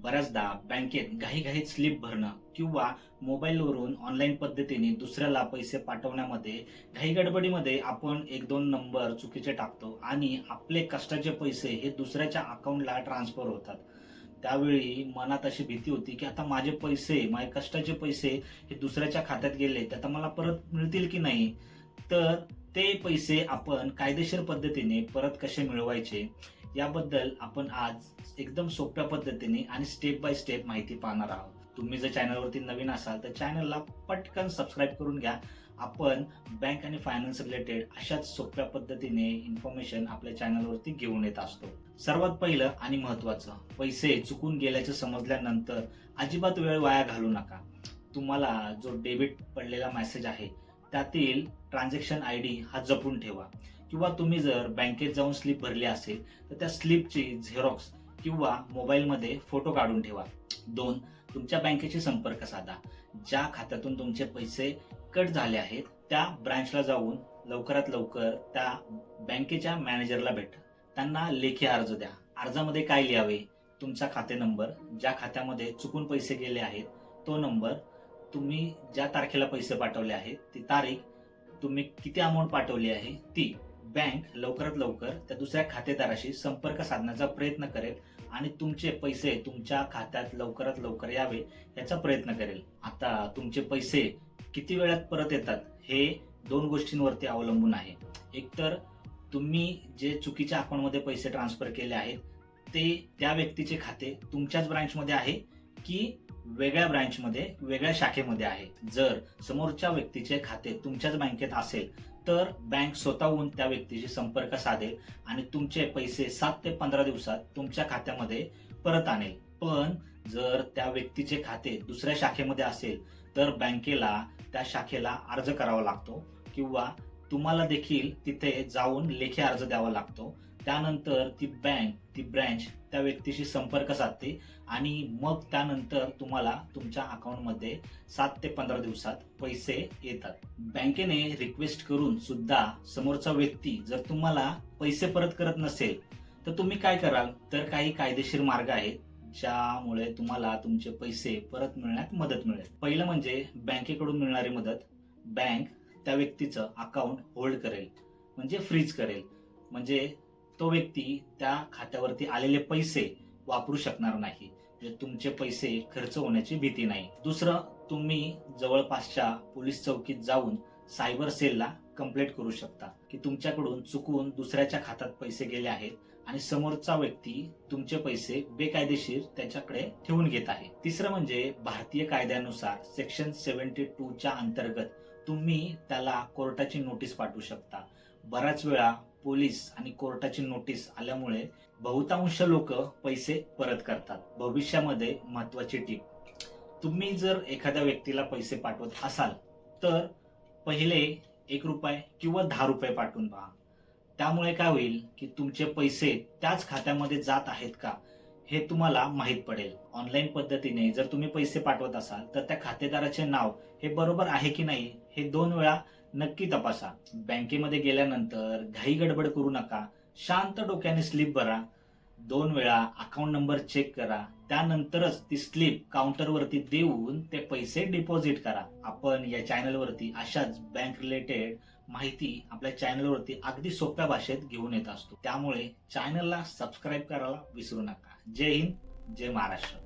बऱ्याचदा बँकेत घाईघाईत स्लिप भरणं किंवा मोबाईलवरून ऑनलाईन पद्धतीने दुसऱ्याला पैसे पाठवण्यामध्ये घाईगडबडीमध्ये आपण एक दोन नंबर चुकीचे टाकतो आणि आपले कष्टाचे पैसे हे दुसऱ्याच्या अकाउंटला ट्रान्सफर होतात. त्यावेळी मनात अशी भीती होती की आता माझे पैसे, माझे कष्टाचे पैसे हे दुसऱ्याच्या खात्यात गेले तर आता मला परत मिळतील की नाही. तर ते पैसे आपण कायदेशीर पद्धतीने परत कसे मिळवायचे याबद्दल आपण आज एकदम सोप्या पद्धतीने आणि स्टेप बाय स्टेप माहिती पाहणार आहोत. तुम्ही जर चॅनलवरती नवीन असाल तर चॅनलला पटकन सबस्क्राईब करून घ्या. आपण बँक आणि फायनान्स रिलेटेड अशाच सोप्या पद्धतीने इन्फॉर्मेशन आपल्या चॅनलवरती घेऊन येत असतो. सर्वात पहिलं आणि महत्वाचं, पैसे चुकून गेल्याचे समजल्यानंतर अजिबात वेळ वाया घालू नका. तुम्हाला जो डेबिट पडलेला मेसेज आहे त्यातील ट्रान्झॅक्शन आयडी हा जपून ठेवा किंवा तुम्ही जर बँकेत जाऊन स्लिप भरली असेल तर त्या स्लिपची झेरॉक्स किंवा मोबाईलमध्ये फोटो काढून ठेवा. 2. तुमच्या बँकेशी संपर्क साधा. ज्या खात्यातून तुमचे पैसे कट झाले आहेत त्या ब्रांचला जाऊन लवकरात लवकर त्या बँकेच्या मॅनेजरला भेटा. त्यांना लेखी अर्ज द्या. अर्जामध्ये काय लिहावे? तुमचा खाते नंबर, ज्या खात्यामध्ये चुकून पैसे गेले आहेत तो नंबर, तुम्ही ज्या तारखेला पैसे पाठवले आहेत ती तारीख, तुम्ही किती अमाऊंट पाठवली आहे ती. बँक लवकरात लवकर त्या दुसऱ्या खातेदाराशी संपर्क साधण्याचा प्रयत्न करेल आणि तुमचे पैसे तुमच्या खात्यात लवकरात लवकर यावे याचा प्रयत्न करेल. आता तुमचे पैसे किती वेळात परत येतात हे 2 गोष्टींवरती अवलंबून आहे. एकतर तुम्ही जे चुकीच्या अकाउंटमध्ये पैसे ट्रान्सफर केले आहेत ते त्या व्यक्तीचे खाते तुमच्याच ब्रांचमध्ये आहे की वेगळ्या ब्रांचमध्ये, वेगळ्या शाखेमध्ये आहे. जर समोरच्या व्यक्तीचे खाते तुमच्याच बँकेत असेल तर बँक स्वतःहून त्या व्यक्तीशी संपर्क साधेल आणि तुमचे पैसे 7 ते 15 दिवसात तुमच्या खात्यामध्ये परत आणेल. पण जर त्या व्यक्तीचे खाते दुसऱ्या शाखेमध्ये असेल तर बँकेला त्या शाखेला अर्ज करावा लागतो किंवा तुम्हाला देखील तिथे जाऊन लेखी अर्ज द्यावा लागतो. त्यानंतर ती बँक, ती ब्रँच त्या व्यक्तीशी संपर्क साधते आणि मग त्यानंतर तुम्हाला तुमच्या अकाउंटमध्ये 7 ते 15 दिवसात पैसे येतात. बँकेने रिक्वेस्ट करून सुद्धा समोरचा व्यक्ती जर तुम्हाला पैसे परत करत नसेल तर तुम्ही काय कराल? तर काही कायदेशीर मार्ग आहेत ज्यामुळे तुम्हाला तुमचे पैसे परत मिळण्यात मदत मिळेल. पहिलं म्हणजे बँकेकडून मिळणारी मदत. बँक त्या व्यक्तीचं अकाउंट होल्ड करेल, म्हणजे फ्रीज करेल. म्हणजे तो व्यक्ती त्या खात्यावरती आलेले पैसे वापरू शकणार नाही. म्हणजे तुमचे पैसे खर्च होण्याची भीती नाही. दुसरं, तुम्ही जवळपासच्या पोलीस चौकीत जाऊन सायबर सेलला कंप्लेंट करू शकता की तुमच्याकडून चुकून दुसऱ्याच्या खात्यात पैसे गेले आहेत आणि समोरचा व्यक्ती तुमचे पैसे बेकायदेशीर त्याच्याकडे ठेवून घेत आहे. तिसरं म्हणजे भारतीय कायद्यानुसार सेक्शन 72 च्या अंतर्गत तुम्ही त्याला कोर्टाची नोटीस पाठवू शकता. बऱ्याच वेळा पोलीस आणि कोर्टाची नोटीस आल्यामुळे बहुतांश लोक पैसे परत करतात. भविष्यामध्ये महत्वाची टीप, तुम्ही जर एखाद्या व्यक्तीला पैसे पाठवत असाल तर पहिले 1 रुपये किंवा 10 रुपये पाठवून पहा. त्यामुळे काय होईल की तुमचे पैसे त्याच खात्यामध्ये जात आहेत का हे तुम्हाला माहीत पडेल. ऑनलाईन पद्धतीने जर तुम्ही पैसे पाठवत असाल तर त्या खातेदाराचे नाव हे बरोबर आहे की नाही हे 2 वेळा नक्की तपासा. बँकेमध्ये गेल्यानंतर घाई गडबड करू नका. शांत डोक्याने स्लिप भरा. 2 वेळा अकाउंट नंबर चेक करा. त्यानंतरच ती स्लिप काउंटरवरती देऊन ते पैसे डिपॉझिट करा. आपण या चॅनलवरती अशाच बँक रिलेटेड माहिती आपल्या चॅनलवरती अगदी सोप्या भाषेत घेऊन येत असतो. त्यामुळे चॅनलला सबस्क्राईब करायला विसरू नका. जय हिंद, जय महाराष्ट्र.